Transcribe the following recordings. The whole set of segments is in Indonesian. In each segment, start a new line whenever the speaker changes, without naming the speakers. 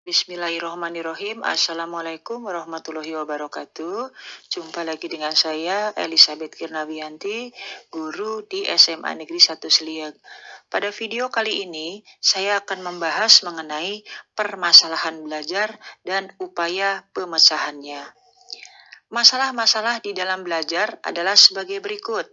Bismillahirrahmanirrahim. Assalamualaikum warahmatullahi wabarakatuh. Jumpa lagi dengan saya, Elizabeth Kirnawiyanti, guru di SMA Negeri 1 Seliek. Pada video kali ini, saya akan membahas mengenai permasalahan belajar dan upaya pemecahannya. Masalah-masalah di dalam belajar adalah sebagai berikut.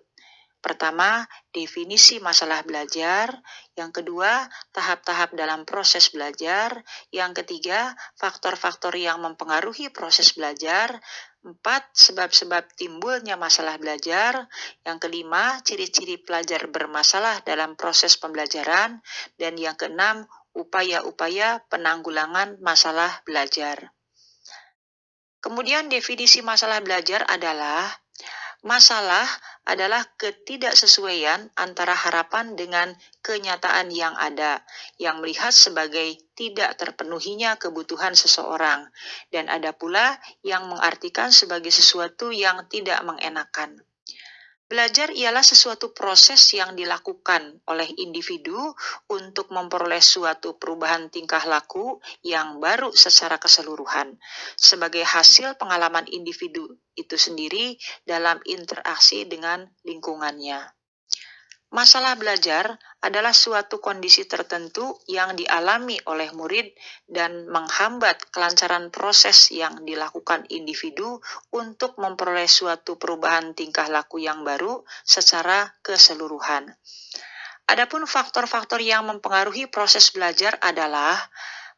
Pertama, definisi masalah belajar. Yang kedua, tahap-tahap dalam proses belajar. Yang ketiga, faktor-faktor yang mempengaruhi proses belajar. 4. Sebab-sebab timbulnya masalah belajar. Yang kelima, ciri-ciri pelajar bermasalah dalam proses pembelajaran. Dan yang keenam, upaya-upaya penanggulangan masalah belajar. Kemudian definisi masalah belajar adalah masalah adalah ketidaksesuaian antara harapan dengan kenyataan yang ada, yang melihat sebagai tidak terpenuhinya kebutuhan seseorang, dan ada pula yang mengartikan sebagai sesuatu yang tidak mengenakan. Belajar ialah sesuatu proses yang dilakukan oleh individu untuk memperoleh suatu perubahan tingkah laku yang baru secara keseluruhan, sebagai hasil pengalaman individu itu sendiri dalam interaksi dengan lingkungannya. Masalah belajar adalah suatu kondisi tertentu yang dialami oleh murid dan menghambat kelancaran proses yang dilakukan individu untuk memperoleh suatu perubahan tingkah laku yang baru secara keseluruhan. Adapun faktor-faktor yang mempengaruhi proses belajar adalah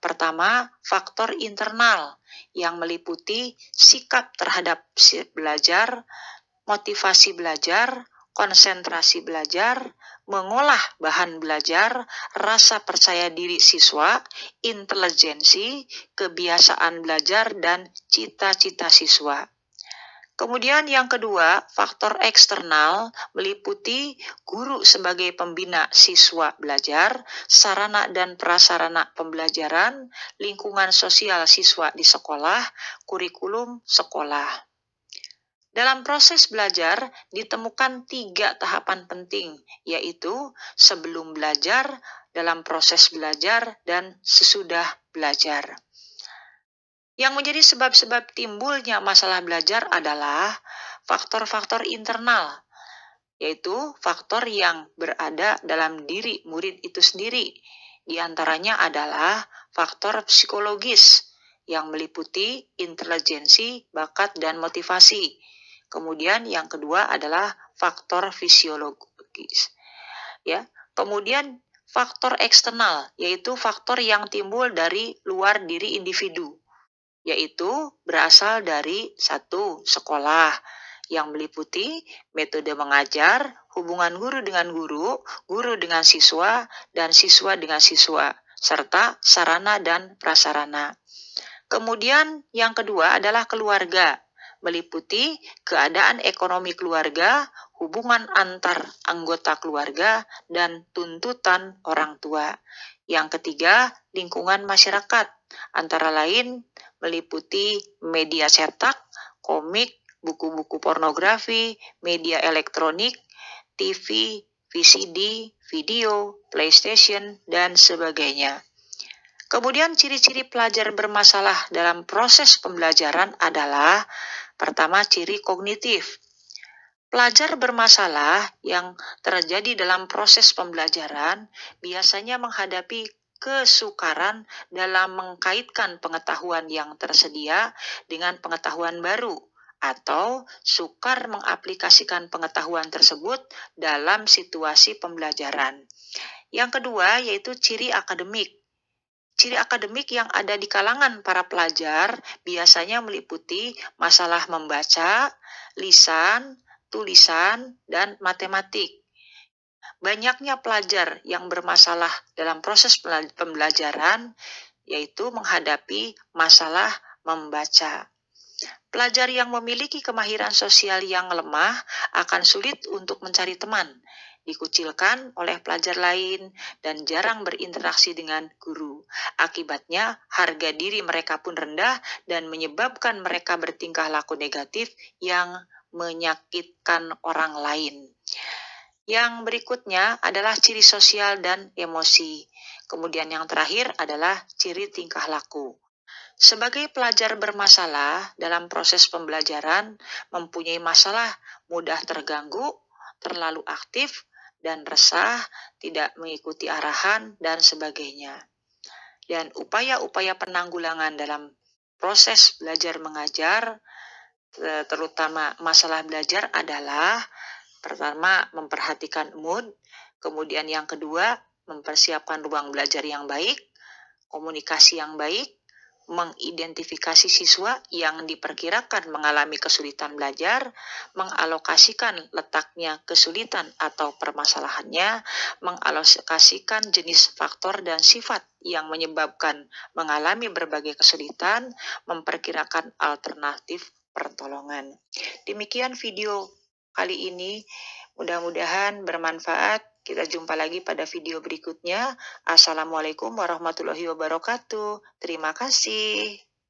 pertama, faktor internal yang meliputi sikap terhadap belajar, motivasi belajar, konsentrasi belajar, mengolah bahan belajar, rasa percaya diri siswa, intelijensi, kebiasaan belajar, dan cita-cita siswa. Kemudian yang kedua, faktor eksternal meliputi guru sebagai pembina siswa belajar, sarana dan prasarana pembelajaran, lingkungan sosial siswa di sekolah, kurikulum sekolah. Dalam proses belajar ditemukan 3 tahapan penting, yaitu sebelum belajar, dalam proses belajar, dan sesudah belajar. Yang menjadi sebab-sebab timbulnya masalah belajar adalah faktor-faktor internal, yaitu faktor yang berada dalam diri murid itu sendiri. Di antaranya adalah faktor psikologis yang meliputi intelijensi, bakat, dan motivasi. Kemudian yang kedua adalah faktor fisiologis. Ya. Kemudian faktor eksternal, yaitu faktor yang timbul dari luar diri individu, yaitu berasal dari 1. Sekolah, yang meliputi metode mengajar, hubungan guru dengan guru, guru dengan siswa, dan siswa dengan siswa, serta sarana dan prasarana. Kemudian yang kedua adalah keluarga, meliputi keadaan ekonomi keluarga, hubungan antar anggota keluarga, dan tuntutan orang tua. Yang ketiga, lingkungan masyarakat, antara lain meliputi media cetak, komik, buku-buku pornografi, media elektronik, TV, VCD, video, PlayStation, dan sebagainya. Kemudian ciri-ciri pelajar bermasalah dalam proses pembelajaran adalah pertama, ciri kognitif. Pelajar bermasalah yang terjadi dalam proses pembelajaran biasanya menghadapi kesukaran dalam mengkaitkan pengetahuan yang tersedia dengan pengetahuan baru atau sukar mengaplikasikan pengetahuan tersebut dalam situasi pembelajaran. Yang kedua yaitu ciri akademik. Ciri akademik yang ada di kalangan para pelajar biasanya meliputi masalah membaca, lisan, tulisan, dan matematik. Banyaknya pelajar yang bermasalah dalam proses pembelajaran yaitu menghadapi masalah membaca. Pelajar yang memiliki kemahiran sosial yang lemah akan sulit untuk mencari teman, dikucilkan oleh pelajar lain, dan jarang berinteraksi dengan guru. Akibatnya, harga diri mereka pun rendah dan menyebabkan mereka bertingkah laku negatif yang menyakitkan orang lain. Yang berikutnya adalah ciri sosial dan emosi. Kemudian yang terakhir adalah ciri tingkah laku. Sebagai pelajar bermasalah dalam proses pembelajaran, mempunyai masalah mudah terganggu, terlalu aktif, dan resah, tidak mengikuti arahan, dan sebagainya. Dan upaya-upaya penanggulangan dalam proses belajar mengajar, terutama masalah belajar adalah pertama, memperhatikan mood, kemudian yang kedua, mempersiapkan ruang belajar yang baik, komunikasi yang baik, mengidentifikasi siswa yang diperkirakan mengalami kesulitan belajar, mengalokasikan letaknya kesulitan atau permasalahannya, mengalokasikan jenis faktor dan sifat yang menyebabkan mengalami berbagai kesulitan, memperkirakan alternatif pertolongan. Demikian video kali ini, mudah-mudahan bermanfaat. Kita jumpa lagi pada video berikutnya. Assalamualaikum warahmatullahi wabarakatuh. Terima kasih.